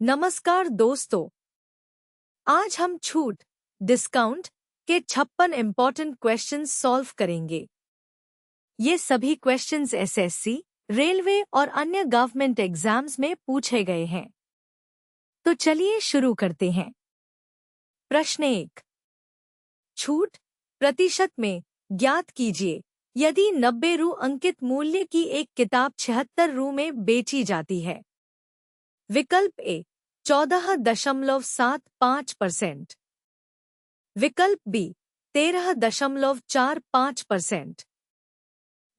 नमस्कार दोस्तों, आज हम छूट डिस्काउंट के 56 इम्पॉर्टेंट क्वेश्चंस सॉल्व करेंगे। ये सभी क्वेश्चंस एसएससी, रेलवे और अन्य गवर्नमेंट एग्जाम्स में पूछे गए हैं। तो चलिए शुरू करते हैं। प्रश्न 1, छूट प्रतिशत में ज्ञात कीजिए यदि 90 रु अंकित मूल्य की एक किताब 76 रु में बेची जाती है। विकल्प ए 14.75%, विकल्प बी 13.45%,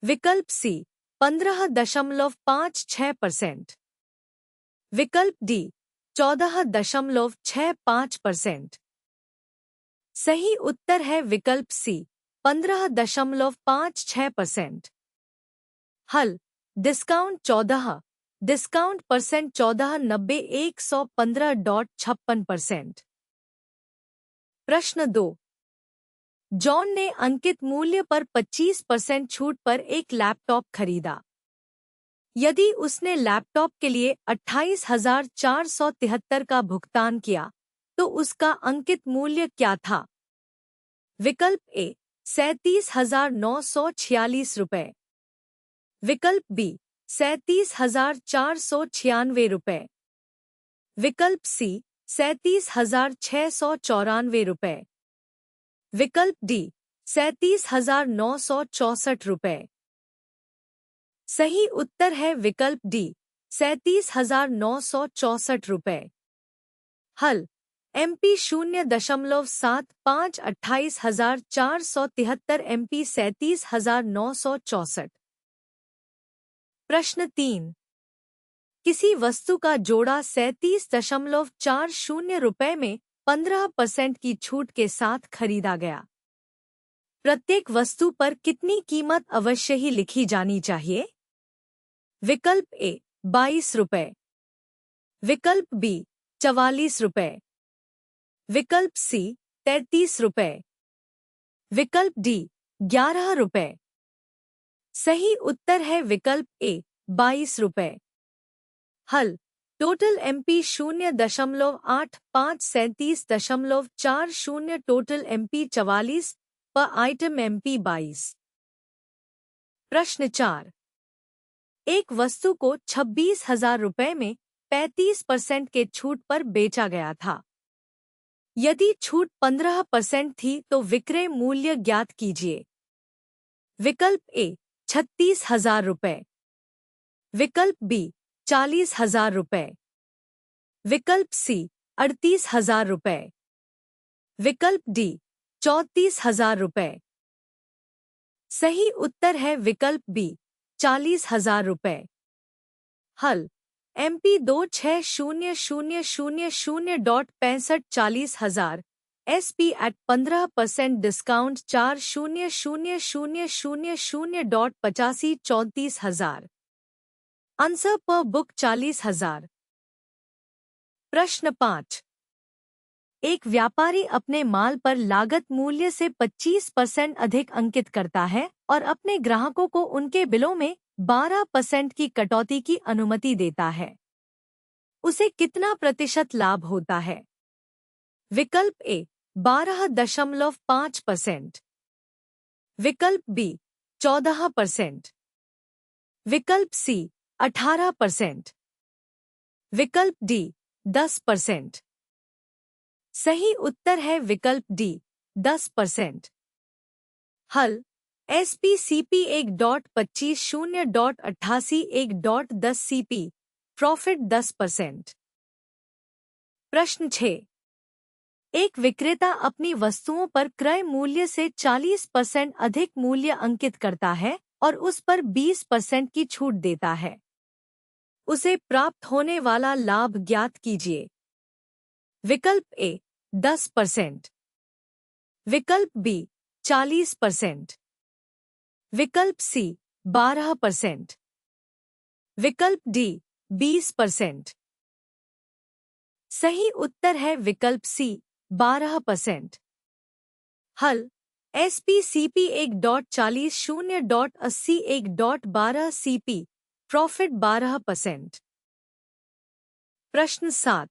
विकल्प सी 15.56%, विकल्प डी 14.65%। सही उत्तर है विकल्प सी 15.56%। हल डिस्काउंट 14, डिस्काउंट परसेंट 14, 90, 115.56%। प्रश्न 2, जॉन ने अंकित मूल्य पर 25% छूट पर एक लैपटॉप खरीदा। यदि उसने लैपटॉप के लिए 28,473 का भुगतान किया तो उसका अंकित मूल्य क्या था? विकल्प ए 37,946 रुपये, विकल्प बी 37,496 रुपये, विकल्प सी 37,694 रुपये, विकल्प डी 37,964 रुपये। सही उत्तर है विकल्प डी 37,964 रुपये। हल MP 0.75 28,473 MP 37,964। प्रश्न 3, किसी वस्तु का जोड़ा 37.40 रुपये में 15% की छूट के साथ खरीदा गया। प्रत्येक वस्तु पर कितनी कीमत अवश्य ही लिखी जानी चाहिए? विकल्प ए 22 रुपये, विकल्प बी 44 रुपये, विकल्प सी 33 रुपये, विकल्प डी 11 रुपये। सही उत्तर है विकल्प ए 22 रुपये। हल टोटल MP 0.8537.40, टोटल MP 44 पर आइटम MP 22। प्रश्न 4, एक वस्तु को 26,000 रुपये में 35% के छूट पर बेचा गया था। यदि छूट 15% थी तो विक्रय मूल्य ज्ञात कीजिए। विकल्प ए 36,000 रुपये, विकल्प बी 40,000 रुपये, विकल्प सी 38,000 रुपये, विकल्प डी 34,000 रुपये। सही उत्तर है विकल्प बी 40,000 रुपये। हल MP 26,000.65 40,000 SP at 15% discount 40,000.85 34,000। Answer पर बुक 40,000। प्रश्न 5, एक व्यापारी अपने माल पर लागत मूल्य से 25% अधिक अंकित करता है और अपने ग्राहकों को उनके बिलों में 12% की कटौती की अनुमति देता है। उसे कितना प्रतिशत लाभ होता है? विकल्प ए 12.5%, विकल्प बी 14%, विकल्प सी 18%, विकल्प डी 10%। सही उत्तर है विकल्प डी 10%। हल SPCP 1.25 0.88 1.10 CP प्रॉफिट 10%। प्रश्न 6, एक विक्रेता अपनी वस्तुओं पर क्रय मूल्य से 40% अधिक मूल्य अंकित करता है और उस पर 20% की छूट देता है। उसे प्राप्त होने वाला लाभ ज्ञात कीजिए। विकल्प ए 10%, विकल्प बी 40%, विकल्प सी 12%, विकल्प डी 20%। सही उत्तर है विकल्प सी 12%। हल SPCP 1.40 0.80 1.12 CP प्रॉफिट 12%। प्रश्न 7।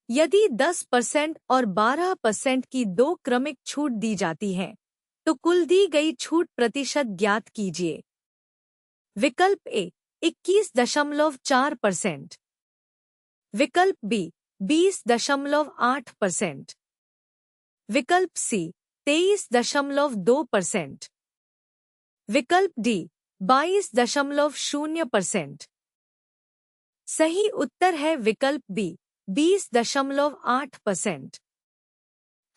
यदि 10% और 12% की दो क्रमिक छूट दी जाती है तो कुल दी गई छूट प्रतिशत ज्ञात कीजिए। विकल्प ए 21.4%, विकल्प बी 20.8%, विकल्प सी 23.2%, विकल्प डी 22.0%। सही उत्तर है विकल्प बी 20.8%।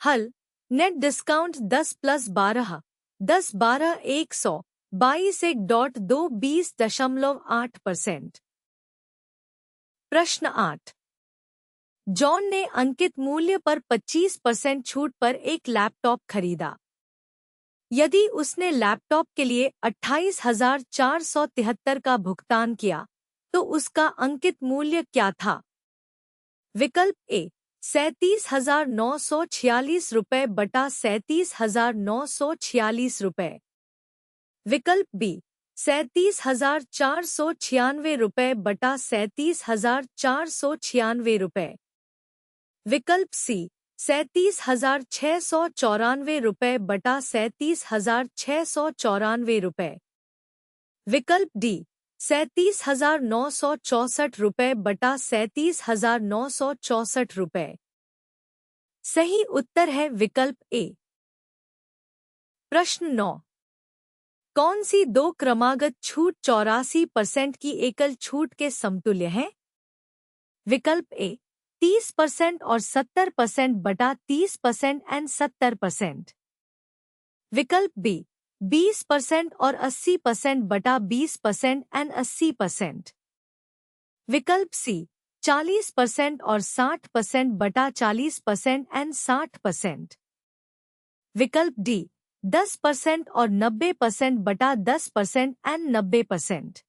हल नेट डिस्काउंट 10 + 12, 10 12 100, 22 1.2 20.8%। प्रश्न 8। जॉन ने अंकित मूल्य पर 25% छूट पर एक लैपटॉप खरीदा। यदि उसने लैपटॉप के लिए 28,473 का भुगतान किया तो उसका अंकित मूल्य क्या था? विकल्प ए 37,946 रुपये बटा 37,946 रुपये, विकल्प बी 37,496 रुपये बटा 37,496 रुपये, विकल्प सी 37,694 रुपये बटा 37,694 रुपये, विकल्प डी 37,964 रुपये बटा 37,964 रुपये। सही उत्तर है विकल्प ए। प्रश्न 9। कौन सी दो क्रमागत छूट 84% की एकल छूट के समतुल्य है? विकल्प ए 30% और 70% बटा 30% एंड 70%, विकल्प बी 20% और 80% बटा 20% एंड 80%, विकल्प सी 40% और 60% बटा 40% एंड 60%, विकल्प डी 10% और 90% बटा 10% एंड 90%।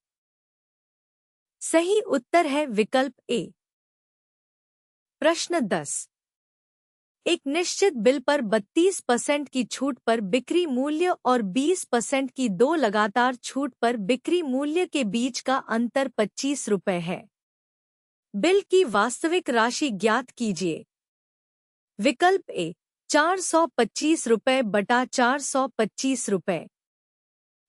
सही उत्तर है विकल्प ए। प्रश्न 10। एक निश्चित बिल पर 32% की छूट पर बिक्री मूल्य और 20% की दो लगातार छूट पर बिक्री मूल्य के बीच का अंतर 25 रुपये है। बिल की वास्तविक राशि ज्ञात कीजिए। विकल्प ए 425 रुपये बटा 425 रुपये,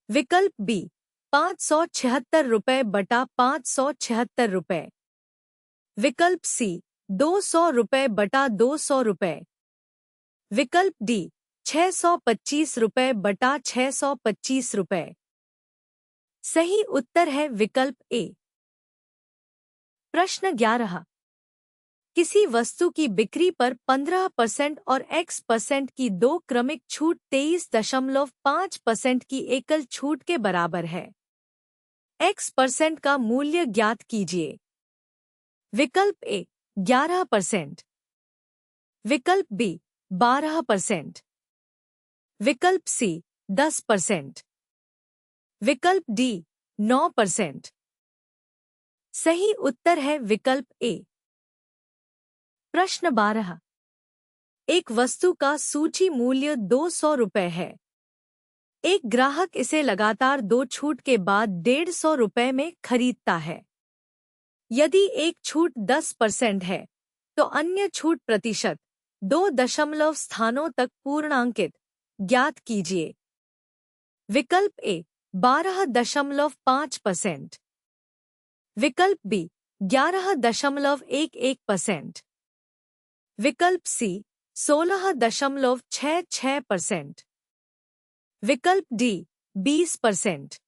विकल्प बी 576 रुपये बटा 576 रुपये, विकल्प सी 200 रुपये बटा 200 रुपये, विकल्प डी 625 रुपये बटा 625 रुपये। सही उत्तर है विकल्प ए। प्रश्न 11। किसी वस्तु की बिक्री पर 15% और X% की दो क्रमिक छूट 23.5% की एकल छूट के बराबर है। X% का मूल्य ज्ञात कीजिए। विकल्प ए 11%, विकल्प बी 12%, विकल्प सी 10%, विकल्प डी 9%। सही उत्तर है विकल्प ए। प्रश्न 12। एक वस्तु का सूची मूल्य 200 रुपये है। एक ग्राहक इसे लगातार दो छूट के बाद 150 रुपये में खरीदता है। यदि एक छूट 10% है तो अन्य छूट प्रतिशत 2 दशमलव स्थानों तक पूर्णांकित ज्ञात कीजिए। विकल्प ए 12.5%, विकल्प बी 11.11%, विकल्प सी 16.66%, विकल्प डी 20%।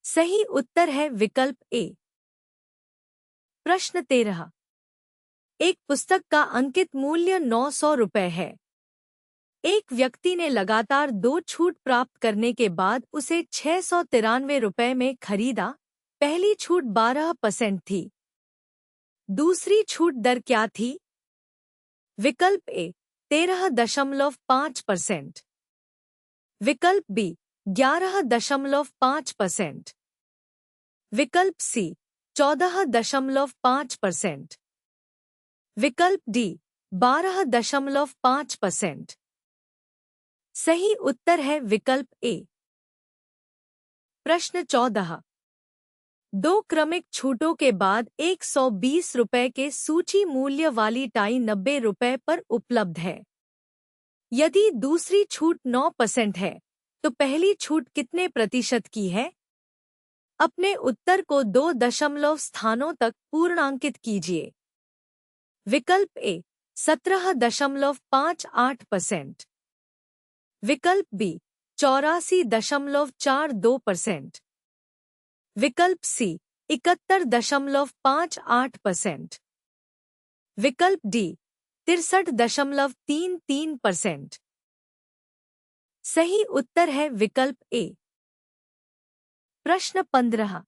सही उत्तर है विकल्प ए। प्रश्न 13। एक पुस्तक का अंकित मूल्य 900 रुपये है। एक व्यक्ति ने लगातार दो छूट प्राप्त करने के बाद उसे 693 रुपये में खरीदा। पहली छूट 12% थी। दूसरी छूट दर क्या थी? विकल्प ए 13.5%, विकल्प बी 11.5%, विकल्प सी 14.5%, विकल्प डी 12.5%। सही उत्तर है विकल्प ए। प्रश्न 14। दो क्रमिक छूटों के बाद 120 रुपए के सूची मूल्य वाली टाई 90 रुपए पर उपलब्ध है। यदि दूसरी छूट 9% है, तो पहली छूट कितने प्रतिशत की है? अपने उत्तर को 2 दशमलव स्थानों तक पूर्णांकित कीजिए। विकल्प ए 17.58%, विकल्प बी 84.42%, विकल्प सी 71.58%, विकल्प डी 63.33%। सही उत्तर है विकल्प ए। प्रश्न 15।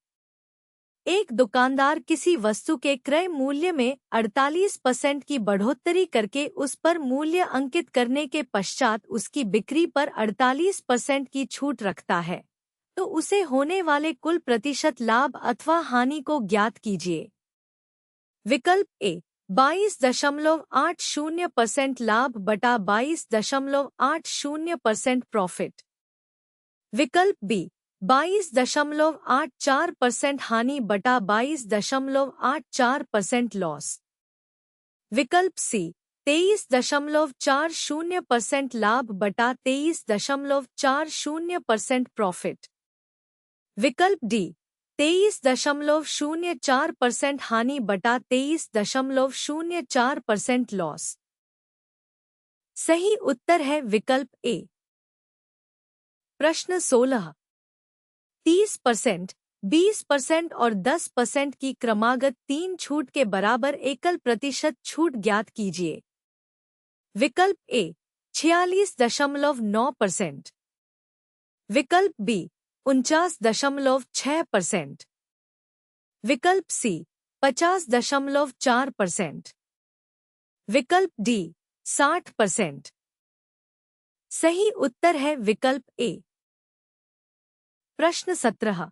एक दुकानदार किसी वस्तु के क्रय मूल्य में 48% की बढ़ोतरी करके उस पर मूल्य अंकित करने के पश्चात उसकी बिक्री पर 48% की छूट रखता है, तो उसे होने वाले कुल प्रतिशत लाभ अथवा हानि को ज्ञात कीजिए। विकल्प ए 22.80% लाभ बटा 22.80% प्रॉफिट, विकल्प बी 22.84% हानि बटा 22.84% लॉस, विकल्प सी 23.40% लाभ बटा 23.40% प्रॉफिट, विकल्प डी 23.04% हानि बटा 23.04% लॉस। सही उत्तर है विकल्प ए। प्रश्न 16। 30%, 20% और 10% की क्रमागत 3 छूट के बराबर एकल प्रतिशत छूट ज्ञात कीजिए। विकल्प ए 46.9%, विकल्प बी 49.6%, विकल्प सी 50.4%, विकल्प डी 60%। सही उत्तर है विकल्प ए। प्रश्न 17।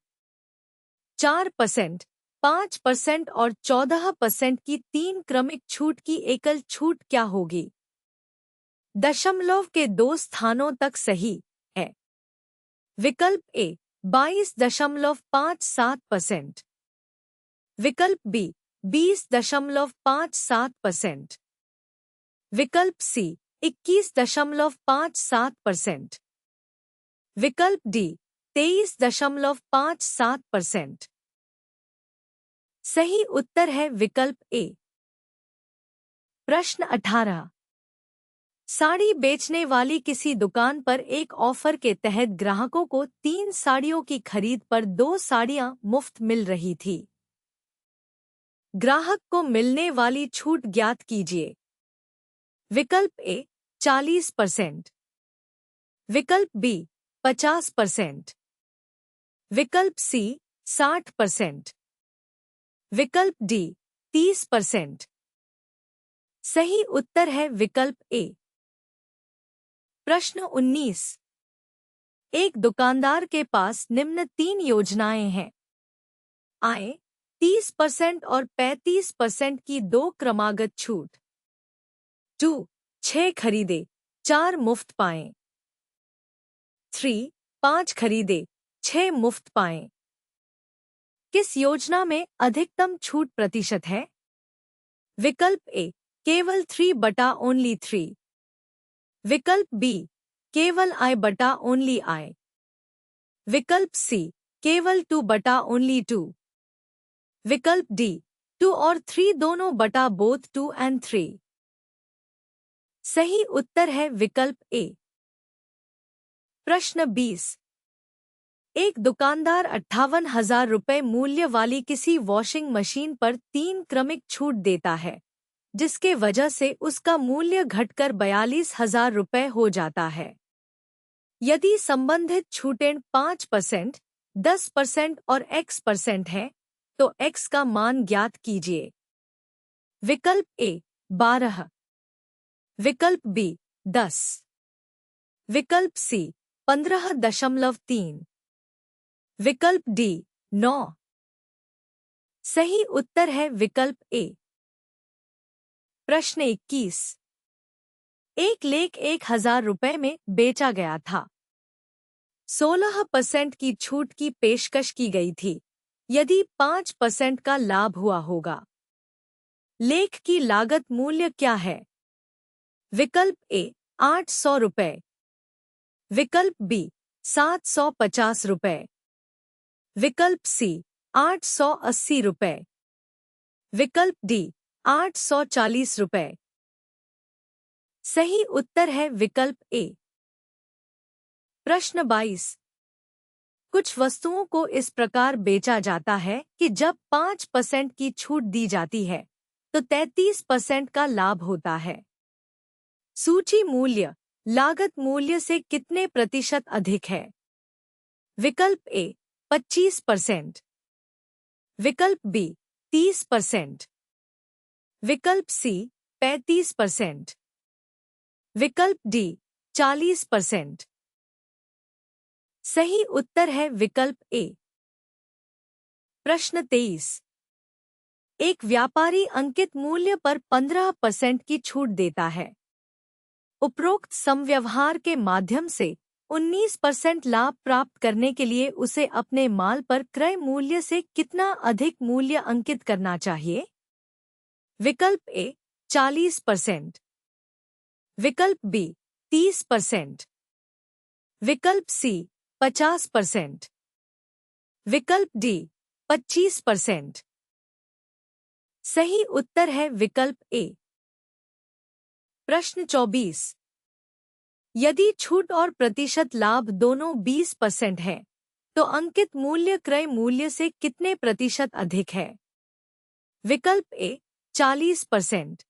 4%, 5% और 14% की 3 क्रमिक छूट की एकल छूट क्या होगी? दशमलव के 2 स्थानों तक सही है। विकल्प ए 22.57%, विकल्प बी 20.57%, विकल्प सी 21.57%, विकल्प डी 23.57%। सही उत्तर है विकल्प ए। प्रश्न 18। साड़ी बेचने वाली किसी दुकान पर एक ऑफर के तहत ग्राहकों को 3 साड़ियों की खरीद पर 2 साड़ियां मुफ्त मिल रही थी। ग्राहक को मिलने वाली छूट ज्ञात कीजिए। विकल्प ए 40%, विकल्प बी 50%, विकल्प सी 60%, विकल्प डी 30%। सही उत्तर है विकल्प ए। प्रश्न 19। एक दुकानदार के पास निम्न 3 योजनाएं हैं। आय 30% और 35% की 2 क्रमागत छूट। 2 6 खरीदे 4 मुफ्त पाएं। 3 5 खरीदे 6 मुफ्त पाएं। किस योजना में अधिकतम छूट प्रतिशत है? विकल्प ए केवल 3 बटा ओनली 3, विकल्प बी केवल आई बटा ओनली आई, विकल्प सी केवल 2 बटा ओनली 2, विकल्प डी 2 और 3 दोनों बटा बोथ 2 एंड 3। सही उत्तर है विकल्प ए। प्रश्न 20। एक दुकानदार 58,000 रुपये मूल्य वाली किसी वॉशिंग मशीन पर 3 क्रमिक छूट देता है, जिसके वजह से उसका मूल्य घटकर 42,000 रुपये हो जाता है। यदि संबंधित छूटें 5%, 10% और X% है, तो X का मान ज्ञात कीजिए। विकल्प ए 12, विकल्प बी 10, विकल्प सी 15.3, विकल्प डी 9। सही उत्तर है विकल्प ए। प्रश्न 21। एक लेख 1,000 रुपये में बेचा गया था। 16% की छूट की पेशकश की गई थी। यदि 5% का लाभ हुआ होगा। लेख की लागत मूल्य क्या है? विकल्प ए 800 रुपये, विकल्प बी 750 रुपये, विकल्प सी 880 रुपये, विकल्प डी 840 रुपये। सही उत्तर है विकल्प ए। प्रश्न 22। कुछ वस्तुओं को इस प्रकार बेचा जाता है कि जब 5% की छूट दी जाती है तो 33% का लाभ होता है। सूची मूल्य लागत मूल्य से कितने प्रतिशत अधिक है? विकल्प ए 25%, विकल्प बी 30%, विकल्प सी 35%, विकल्प डी 40%। सही उत्तर है विकल्प ए। प्रश्न 23। एक व्यापारी अंकित मूल्य पर 15% की छूट देता है। उपरोक्त समव्यवहार के माध्यम से 19% लाभ प्राप्त करने के लिए उसे अपने माल पर क्रय मूल्य से कितना अधिक मूल्य अंकित करना चाहिए? विकल्प ए 40%, विकल्प बी 30%, विकल्प सी 50%, विकल्प डी 25%। सही उत्तर है विकल्प ए। प्रश्न 24। यदि छूट और प्रतिशत लाभ दोनों 20% है तो अंकित मूल्य क्रय मूल्य से कितने प्रतिशत अधिक है? विकल्प ए 40%,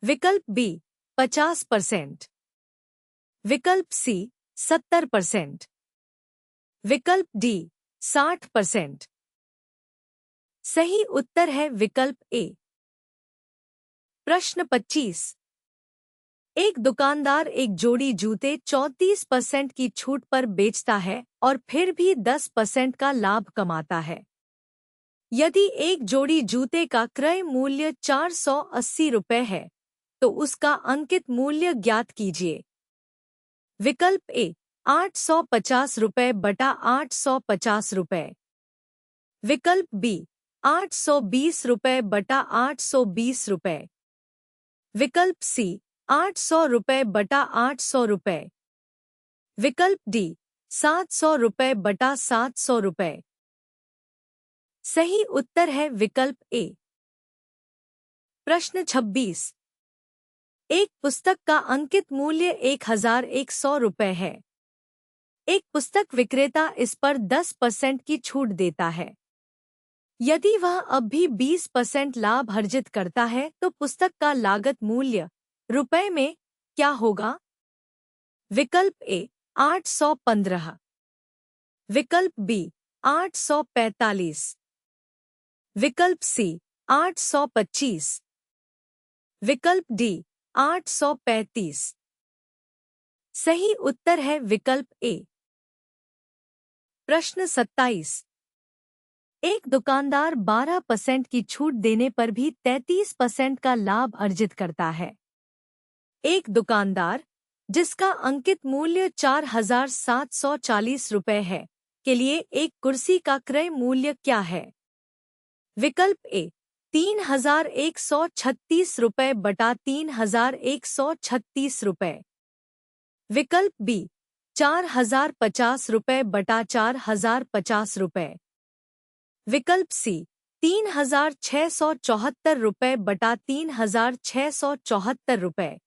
विकल्प बी 50%, विकल्प सी 70%, विकल्प डी 60%। सही उत्तर है विकल्प ए। प्रश्न 25। एक दुकानदार एक जोड़ी जूते 34% की छूट पर बेचता है और फिर भी 10% का लाभ कमाता है। यदि एक जोड़ी जूते का क्रय मूल्य 480 रुपये है तो उसका अंकित मूल्य ज्ञात कीजिए। विकल्प ए 850 रुपये बटा 850 रुपये, विकल्प बी 820 रुपये बटा 820 रुपये, विकल्प सी 800 रुपये बटा 800 रुपये, विकल्प डी 700 रुपये बटा 700 रुपये। सही उत्तर है विकल्प ए। प्रश्न 26। एक पुस्तक का अंकित मूल्य 1100 रुपये है। एक पुस्तक विक्रेता इस पर 10% की छूट देता है। यदि वह अब भी 20% लाभ अर्जित करता है तो पुस्तक का लागत मूल्य रुपए में क्या होगा? विकल्प ए 815, विकल्प बी 845, विकल्प सी 825, विकल्प डी 835। सही उत्तर है विकल्प ए। प्रश्न 27। एक दुकानदार 12% की छूट देने पर भी 33% का लाभ अर्जित करता है। एक दुकानदार जिसका अंकित मूल्य 4740 रुपये है के लिए एक कुर्सी का क्रय मूल्य क्या है? विकल्प ए 3136 रुपये बटा 3136 रुपये, विकल्प बी 4050 रुपये बटा 4050 रुपये, विकल्प सी 3674 रुपये बटा 3674 रुपये,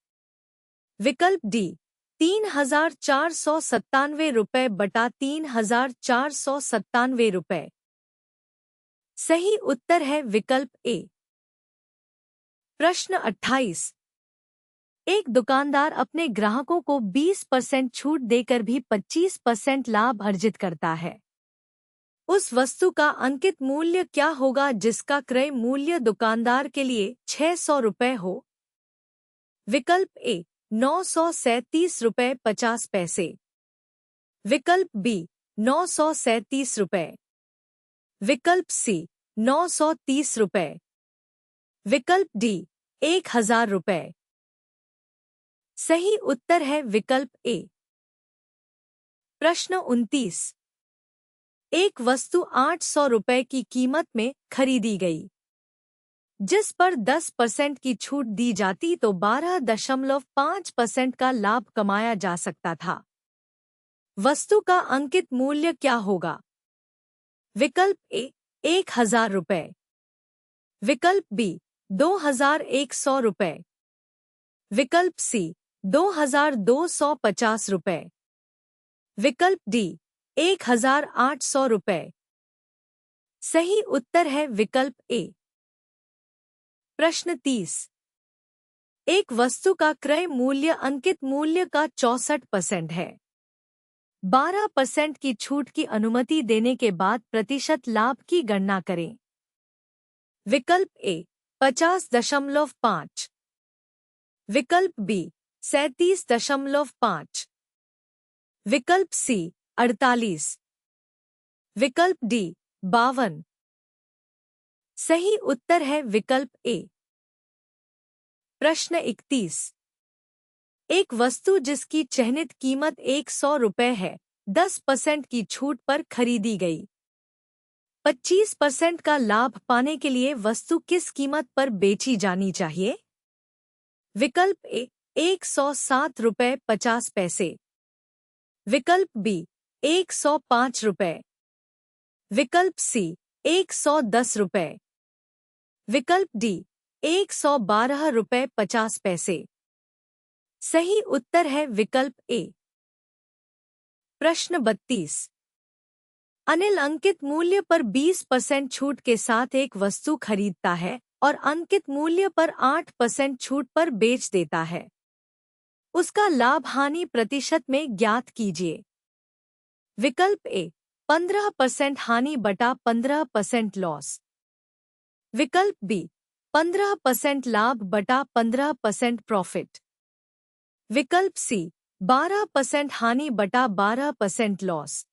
विकल्प डी 3497 रुपये बटा 3497 रुपये। सही उत्तर है विकल्प ए। प्रश्न 28। एक दुकानदार अपने ग्राहकों को 20% छूट देकर भी 25% लाभ अर्जित करता है। उस वस्तु का अंकित मूल्य क्या होगा जिसका क्रय मूल्य दुकानदार के लिए 600 रुपये हो? विकल्प ए 937 रुपये 50 पैसे, विकल्प बी 937 रुपये, विकल्प सी 930 रुपये, विकल्प डी 1000 रुपये। सही उत्तर है विकल्प ए। प्रश्न 29। एक वस्तु 800 रुपए की कीमत में खरीदी गई, जिस पर 10% की छूट दी जाती तो 12.5% का लाभ कमाया जा सकता था। वस्तु का अंकित मूल्य क्या होगा? विकल्प ए 1000 रुपए, विकल्प बी 2100 रुपए, विकल्प सी 2250 रुपए, विकल्प डी 1800 रुपए। सही उत्तर है विकल्प ए। प्रश्न 30। एक वस्तु का क्रय मूल्य अंकित मूल्य का 64% है। 12% की छूट की अनुमति देने के बाद प्रतिशत लाभ की गणना करें। विकल्प ए 50.5, विकल्प बी 37.5, विकल्प सी 48, विकल्प डी 52। सही उत्तर है विकल्प ए। प्रश्न 31। एक वस्तु जिसकी चयनित कीमत 100 रुपए है, 10% की छूट पर खरीदी गई। 25% का लाभ पाने के लिए वस्तु किस कीमत पर बेची जानी चाहिए? विकल्प ए 107 रुपए 50 पैसे, विकल्प बी 105 रुपए, विकल्प सी 110 रुपए, विकल्प डी 112 रुपए 50 पैसे। सही उत्तर है विकल्प ए। प्रश्न 32। अनिल अंकित मूल्य पर 20% छूट के साथ एक वस्तु खरीदता है और अंकित मूल्य पर 8% छूट पर बेच देता है। उसका लाभ हानि प्रतिशत में ज्ञात कीजिए। विकल्प ए 15% हानि बटा 15% लॉस, विकल्प बी 15% लाभ बटा 15% प्रॉफिट, विकल्प सी 12% हानि बटा 12% लॉस,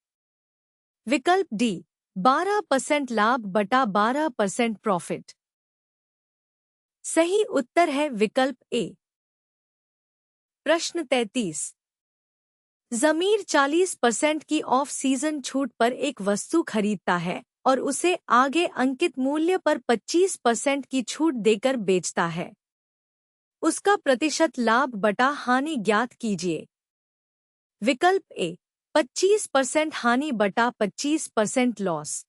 विकल्प डी 12% लाभ बटा 12% प्रॉफिट। सही उत्तर है विकल्प ए। प्रश्न 33। ज़मीर 40% की ऑफ सीजन छूट पर एक वस्तु खरीदता है और उसे आगे अंकित मूल्य पर 25% की छूट देकर बेचता है। उसका प्रतिशत लाभ बटा हानि ज्ञात कीजिए। विकल्प ए 25% हानि बटा 25% लॉस,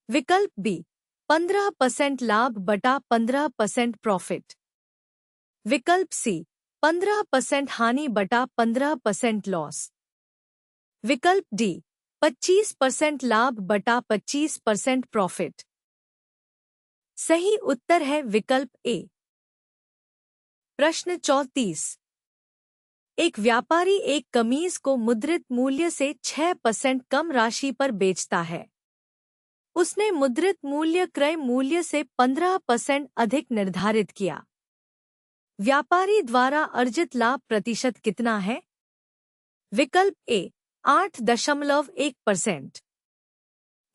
विकल्प बी 15% लाभ बटा 15% प्रॉफिट, विकल्प सी 15% हानि बटा 15% लॉस, विकल्प डी 25% लाभ बटा 25% प्रॉफिट। सही उत्तर है विकल्प ए। प्रश्न 34। एक व्यापारी एक कमीज को मुद्रित मूल्य से 6% कम राशि पर बेचता है। उसने मुद्रित मूल्य क्रय मूल्य से 15% अधिक निर्धारित किया। व्यापारी द्वारा अर्जित लाभ प्रतिशत कितना है? विकल्प ए 8.1%,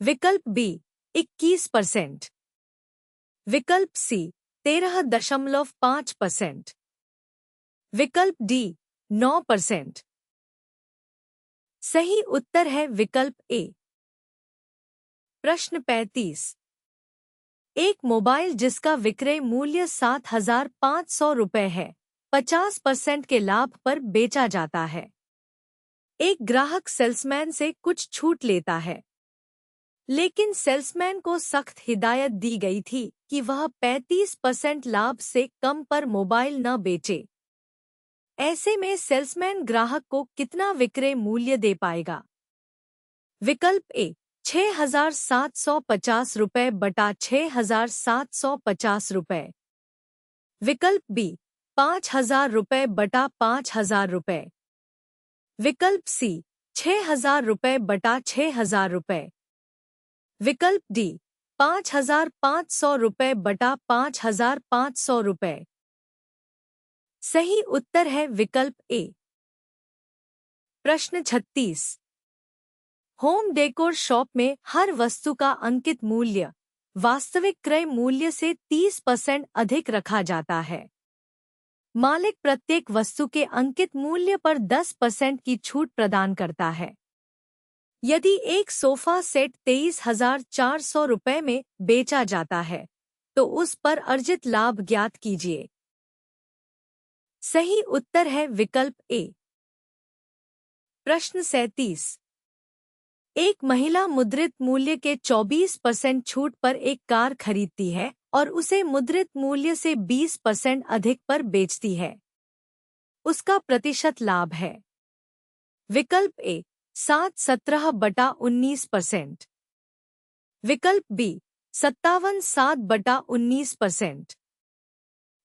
विकल्प बी 21%, विकल्प सी 13.5%, विकल्प डी 9%। सही उत्तर है विकल्प ए। प्रश्न 35। एक मोबाइल जिसका विक्रय मूल्य 7,500 रुपए है, 50% के लाभ पर बेचा जाता है। एक ग्राहक सेल्समैन से कुछ छूट लेता है, लेकिन सेल्समैन को सख्त हिदायत दी गई थी कि वह 35% लाभ से कम पर मोबाइल न बेचे। ऐसे में सेल्समैन ग्राहक को कितना विक्रय मूल्य दे पाएगा? विकल्प ए 6,750 रुपए बटा 6,750 रुपए, विकल्प बी 5,000 रुपए बटा 5,000 रुपए, विकल्प सी 6,000 रुपए बटा 6,000 रुपए, विकल्प डी 5,500 रुपए बटा 5,500 रुपए। सही उत्तर है विकल्प ए। प्रश्न 36। होम डेकोर शॉप में हर वस्तु का अंकित मूल्य वास्तविक क्रय मूल्य से 30% अधिक रखा जाता है। मालिक प्रत्येक वस्तु के अंकित मूल्य पर 10% की छूट प्रदान करता है। यदि एक सोफा सेट 23,400 रुपये में बेचा जाता है तो उस पर अर्जित लाभ ज्ञात कीजिए। सही उत्तर है विकल्प ए। प्रश्न 37। एक महिला मुद्रित मूल्य के 24% छूट पर एक कार खरीदती है और उसे मुद्रित मूल्य से 20% अधिक पर बेचती है। उसका प्रतिशत लाभ है। विकल्प ए 7/17/19%। विकल्प बी 57/7/19%।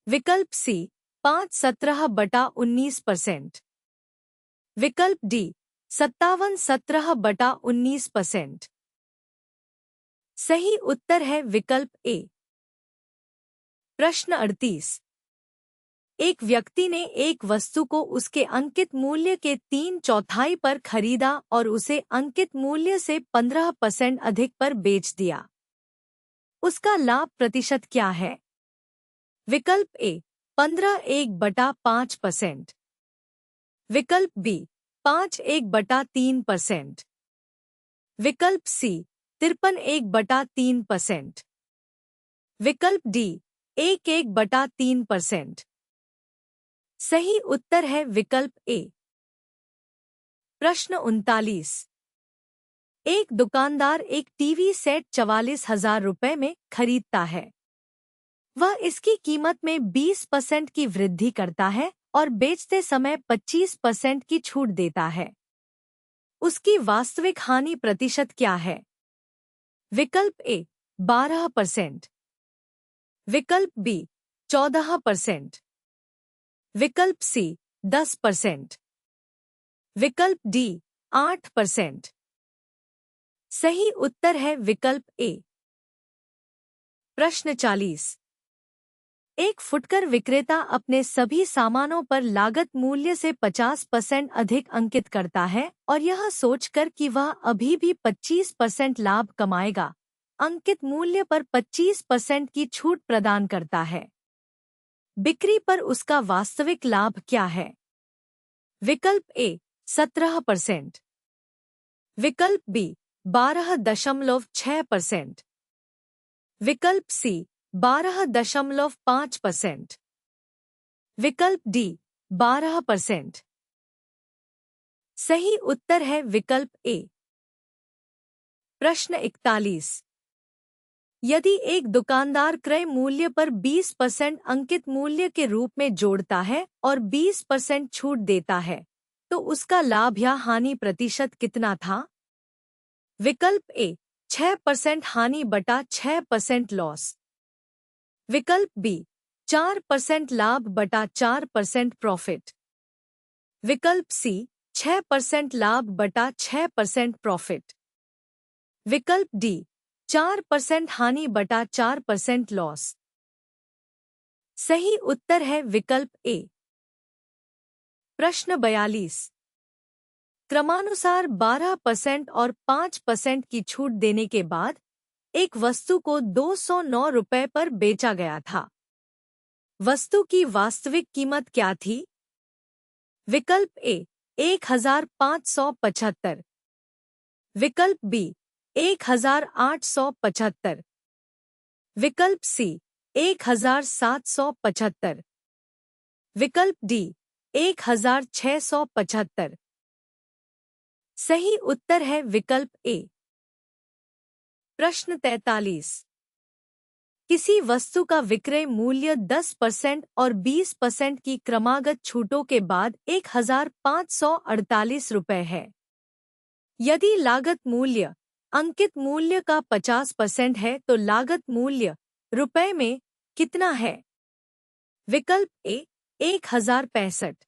विकल्प सी 5/17/19%। विकल्प डी 57/17/19%। सही उत्तर है विकल्प ए। प्रश्न 38। एक व्यक्ति ने एक वस्तु को उसके अंकित मूल्य के 3/4 पर खरीदा और उसे अंकित मूल्य से 15% अधिक पर बेच दिया। उसका लाभ प्रतिशत क्या है? विकल्प ए 15/1/5%। विकल्प बी 5/1/3%। विकल्प सी 53/3%। विकल्प डी 1/3%। सही उत्तर है विकल्प ए। प्रश्न 39। एक दुकानदार एक टीवी सेट 44,000 रुपये में खरीदता है। वह इसकी कीमत में 20% की वृद्धि करता है और बेचते समय 25% की छूट देता है। उसकी वास्तविक हानि प्रतिशत क्या है? विकल्प ए 12%। विकल्प बी 14%। विकल्प सी 10%। विकल्प डी 8%। सही उत्तर है विकल्प ए। प्रश्न 40। एक फुटकर विक्रेता अपने सभी सामानों पर लागत मूल्य से 50% अधिक अंकित करता है और यह सोचकर कि वह अभी भी 25% लाभ कमाएगा, अंकित मूल्य पर 25% की छूट प्रदान करता है। बिक्री पर उसका वास्तविक लाभ क्या है? विकल्प ए 17%। विकल्प बी 12.6%। विकल्प सी 12.5%। विकल्प डी 12%। सही उत्तर है विकल्प ए। प्रश्न 41। यदि एक दुकानदार क्रय मूल्य पर 20% अंकित मूल्य के रूप में जोड़ता है और 20% छूट देता है तो उसका लाभ या हानि प्रतिशत कितना था? विकल्प ए 6% हानि बटा 6% लॉस। विकल्प बी 4% लाभ बटा 4% प्रॉफिट। विकल्प सी 6% लाभ बटा 6% प्रॉफिट। विकल्प डी 4% हानि बटा 4% लॉस। सही उत्तर है विकल्प ए। प्रश्न 42। क्रमानुसार 12% और 5% की छूट देने के बाद एक वस्तु को 209 रुपये पर बेचा गया था। वस्तु की वास्तविक कीमत क्या थी? विकल्प ए 1,575। विकल्प बी 1,875। विकल्प सी 1,775। विकल्प डी 1,675। सही उत्तर है विकल्प ए। प्रश्न 43। किसी वस्तु का विक्रय मूल्य 10% और 20% की क्रमागत छूटों के बाद 1,548 रुपये है। यदि लागत मूल्य अंकित मूल्य का 50% है तो लागत मूल्य रुपये में कितना है? विकल्प ए 1,065।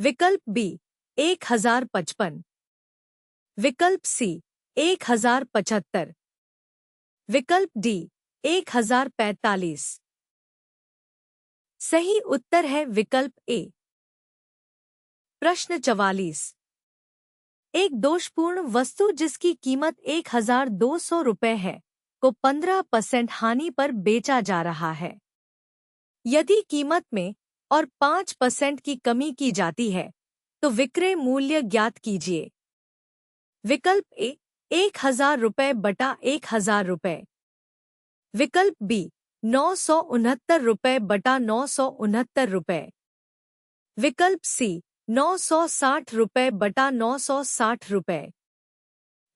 विकल्प बी 1,055। विकल्प सी 1,075। विकल्प डी 1,045। सही उत्तर है विकल्प ए। प्रश्न 44। एक दोषपूर्ण वस्तु जिसकी कीमत 1,200 रुपये है को 15% हानि पर बेचा जा रहा है। यदि कीमत में और 5% की कमी की जाती है तो विक्रय मूल्य ज्ञात कीजिए। विकल्प ए 1,000 रुपये बटा 1,000 रुपये। विकल्प बी 969 रुपये बटा 969 रुपये। विकल्प सी 960 रुपये बटा 960 रुपये।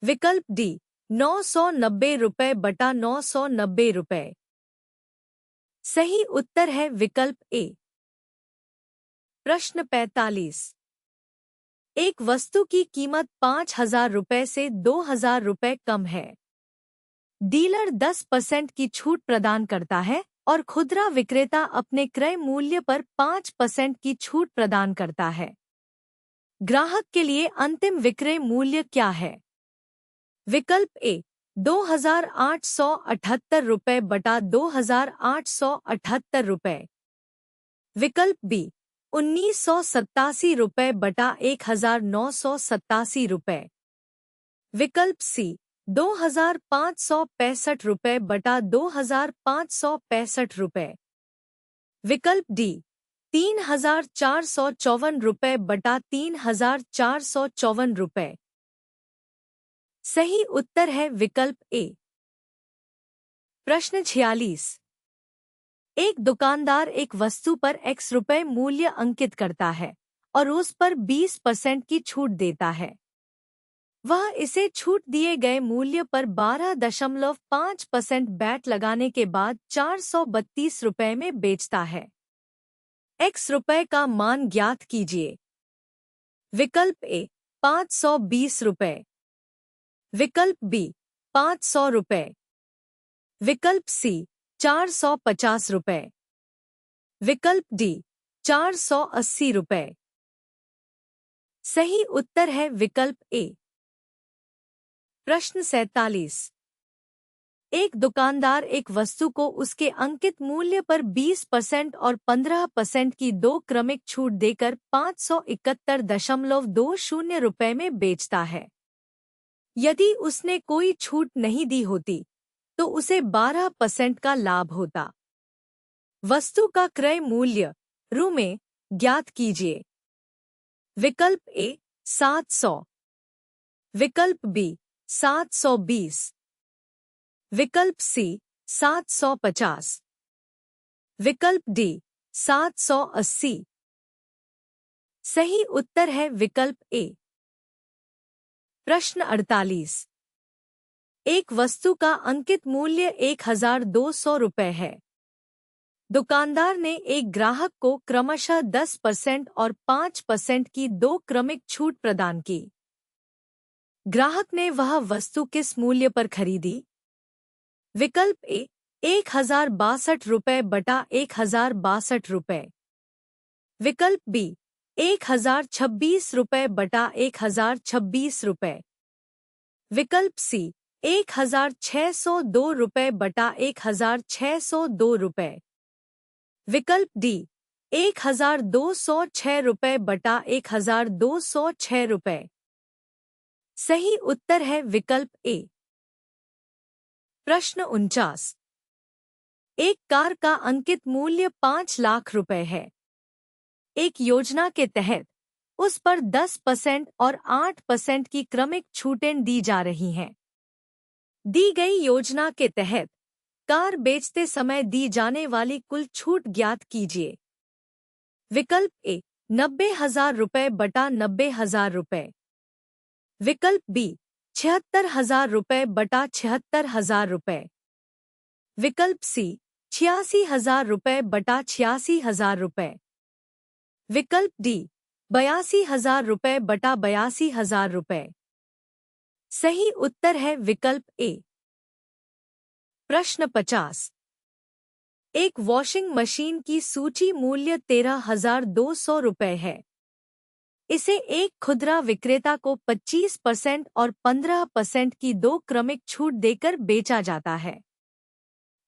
विकल्प डी 990 रुपये बटा 990 रुपये। सही उत्तर है विकल्प ए। प्रश्न 45। एक वस्तु की कीमत 5,000 रुपये से 2,000 रुपये कम है। डीलर 10% की छूट प्रदान करता है और खुदरा विक्रेता अपने क्रय मूल्य पर 5% की छूट प्रदान करता है। ग्राहक के लिए अंतिम विक्रय मूल्य क्या है? विकल्प ए 2,878 रुपये बटा 2,878 रुपये। विकल्प बी 1,987 रुपये बटा 1,987 रुपये। विकल्प सी 2,565 रुपये बटा 2,565 रुपये। विकल्प डी 3,454 रुपये बटा 3,454 रुपये। सही उत्तर है विकल्प ए। प्रश्न 46। एक दुकानदार एक वस्तु पर x रुपये मूल्य अंकित करता है और उस पर 20% की छूट देता है। वह इसे छूट दिए गए मूल्य पर 12.5% बैट लगाने के बाद 432 रुपये में बेचता है। x रुपये का मान ज्ञात कीजिए। विकल्प ए 520 रुपये। विकल्प बी 500 रुपये। विकल्प सी 450 रुपये। विकल्प डी 480 रुपये। सही उत्तर है विकल्प ए। प्रश्न 47। एक दुकानदार एक वस्तु को उसके अंकित मूल्य पर 20% और 15% की दो क्रमिक छूट देकर 571.20 रुपये में बेचता है। यदि उसने कोई छूट नहीं दी होती तो उसे 12% का लाभ होता। वस्तु का क्रय मूल्य रु में ज्ञात कीजिए। विकल्प ए 700। विकल्प बी 720। विकल्प सी 750। विकल्प डी 780। सही उत्तर है विकल्प ए। प्रश्न 48। एक वस्तु का अंकित मूल्य 1,200 रुपये है। दुकानदार ने एक ग्राहक को क्रमशः 10% और 5% की दो क्रमिक छूट प्रदान की। ग्राहक ने वह वस्तु किस मूल्य पर खरीदी? विकल्प ए 1,062 रुपये बटा 1,062 रुपये। विकल्प बी 1,026 रुपये बटा 1,026 रुपये। विकल्प सी 1,602 रुपये बटा 1,602 रुपये। विकल्प डी 1,206 रुपये बटा 1,206 रुपये। सही उत्तर है विकल्प ए। प्रश्न 49। एक कार का अंकित मूल्य 5 लाख रुपए है। एक योजना के तहत उस पर 10% और 8% की क्रमिक छूटें दी जा रही हैं। दी गई योजना के तहत कार बेचते समय दी जाने वाली कुल छूट ज्ञात कीजिए। विकल्प ए 90,000 रुपये बटा 90,000 रुपये। विकल्प बी 76,000 रुपये बटा 76,000 रुपये। विकल्प सी 86,000 रुपये बटा 86,000 रुपये। विकल्प डी 82,000 रुपये बटा 82,000 रुपये। सही उत्तर है विकल्प ए। प्रश्न 50। एक वॉशिंग मशीन की सूची मूल्य 13,200 रुपये है। इसे एक खुदरा विक्रेता को 25% और 15% की दो क्रमिक छूट देकर बेचा जाता है।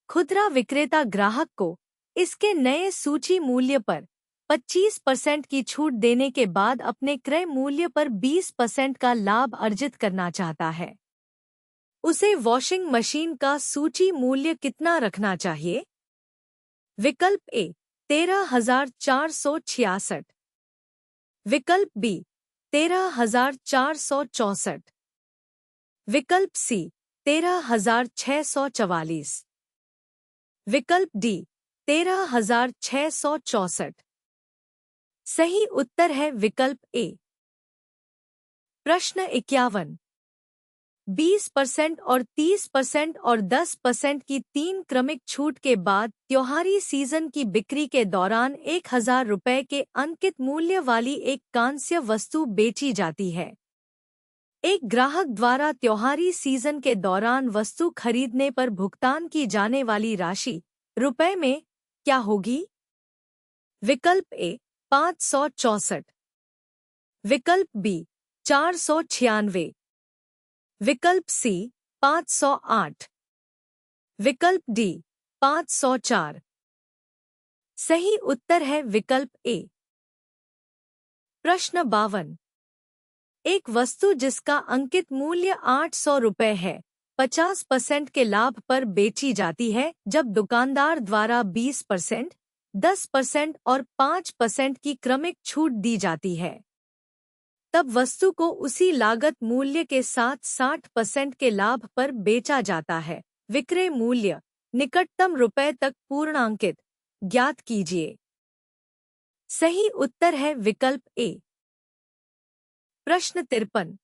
खुदरा विक्रेता ग्राहक को इसके नए सूची मूल्य पर 25% की छूट देने के बाद अपने क्रय मूल्य पर 20% का लाभ अर्जित करना चाहता है। उसे वॉशिंग मशीन का सूची मूल्य कितना रखना चाहिए? विकल्प ए 13,466। विकल्प बी 13,464। विकल्प सी 13,644। विकल्प डी 13,664। सही उत्तर है विकल्प ए। प्रश्न 51। 20% और 30% और 10% की 3 क्रमिक छूट के बाद त्योहारी सीजन की बिक्री के दौरान 1,000 रुपये के अंकित मूल्य वाली एक कांस्य वस्तु बेची जाती है। एक ग्राहक द्वारा त्योहारी सीजन के दौरान वस्तु खरीदने पर भुगतान की जाने वाली राशि रुपए में क्या होगी? विकल्प ए 564। विकल्प बी 496। विकल्प सी 508। विकल्प डी 504। सही उत्तर है विकल्प ए। प्रश्न 52। एक वस्तु जिसका अंकित मूल्य 800 रुपये है 50% के लाभ पर बेची जाती है जब दुकानदार द्वारा 20%, 10% और 5% की क्रमिक छूट दी जाती है। तब वस्तु को उसी लागत मूल्य के साथ 60% के लाभ पर बेचा जाता है। विक्रय मूल्य निकटतम रुपए तक पूर्णांकित ज्ञात कीजिए। सही उत्तर है विकल्प ए। प्रश्न 53।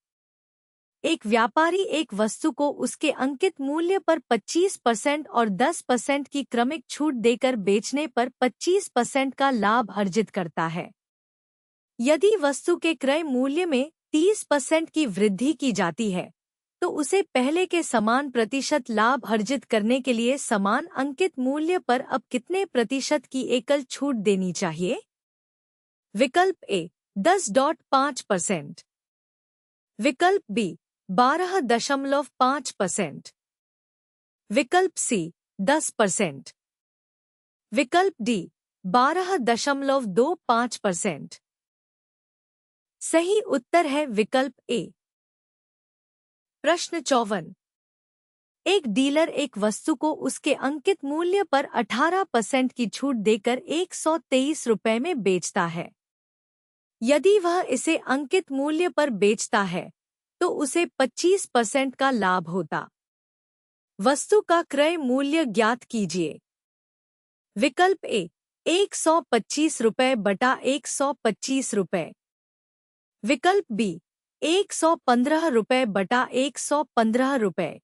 एक व्यापारी एक वस्तु को उसके अंकित मूल्य पर 25% और 10% की क्रमिक छूट देकर बेचने पर 25% का लाभ अर्जित करता है। यदि वस्तु के क्रय मूल्य में 30% की वृद्धि की जाती है तो उसे पहले के समान प्रतिशत लाभ अर्जित करने के लिए समान अंकित मूल्य पर अब कितने प्रतिशत की एकल छूट देनी चाहिए? विकल्प ए 10.5%। विकल्प बी 12.5%। विकल्प सी 10%। विकल्प डी 12.25%। सही उत्तर है विकल्प ए। प्रश्न 54। एक डीलर एक वस्तु को उसके अंकित मूल्य पर 18% की छूट देकर 123 रुपये में बेचता है। यदि वह इसे अंकित मूल्य पर बेचता है तो उसे 25% का लाभ होता। वस्तु का क्रय मूल्य ज्ञात कीजिए। विकल्प ए 125 रुपये बटा 125 रुपये। विकल्प बी 115 रुपये बटा 115 रुपये।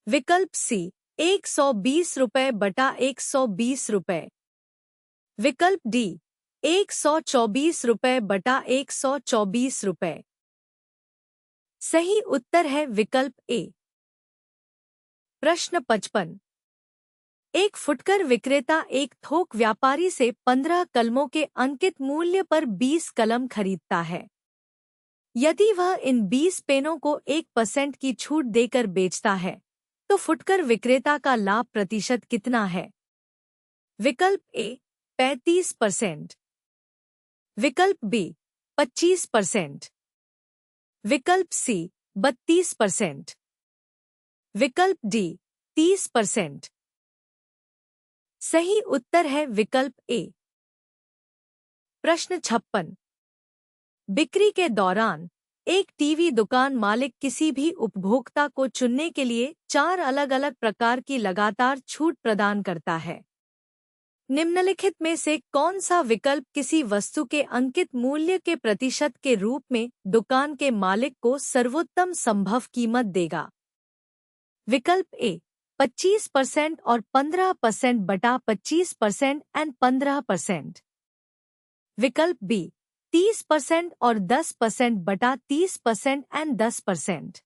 विकल्प सी 120 रुपये बटा 120 रुपये। विकल्प डी 124 रुपये बटा 124 रुपये। सही उत्तर है विकल्प ए। प्रश्न 55। एक फुटकर विक्रेता एक थोक व्यापारी से 15 कलमों के अंकित मूल्य पर 20 कलम खरीदता है। यदि वह इन 20 पेनों को 1% की छूट देकर बेचता है तो फुटकर विक्रेता का लाभ प्रतिशत कितना है? विकल्प ए 35%। विकल्प बी 25%। विकल्प सी 32%। विकल्प डी 30%। सही उत्तर है विकल्प ए। प्रश्न 56। बिक्री के दौरान एक टीवी दुकान मालिक किसी भी उपभोक्ता को चुनने के लिए 4 अलग-अलग प्रकार की लगातार छूट प्रदान करता है। निम्नलिखित में से कौन सा विकल्प किसी वस्तु के अंकित मूल्य के प्रतिशत के रूप में दुकान के मालिक को सर्वोत्तम संभव कीमत देगा? विकल्प ए 25% और 15% बटा 25% एंड 15%। विकल्प बी 30% और 10% बटा 30% एंड 10%।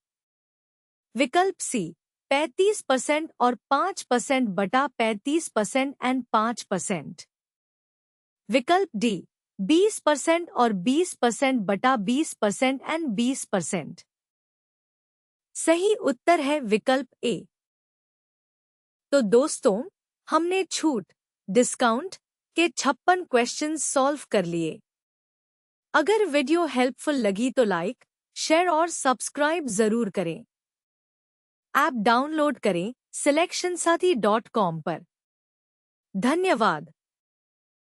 विकल्प सी 35% और 5% बटा 35% एंड 5%। विकल्प डी 20% और 20% बटा 20% एंड 20%। सही उत्तर है विकल्प ए। तो दोस्तों, हमने छूट, डिस्काउंट के 56 क्वेश्चंस सॉल्व कर लिए। अगर वीडियो हेल्पफुल लगी तो लाइक, शेयर और सब्सक्राइब जरूर करें। ऐप डाउनलोड करें silectionsathi.com पर। धन्यवाद।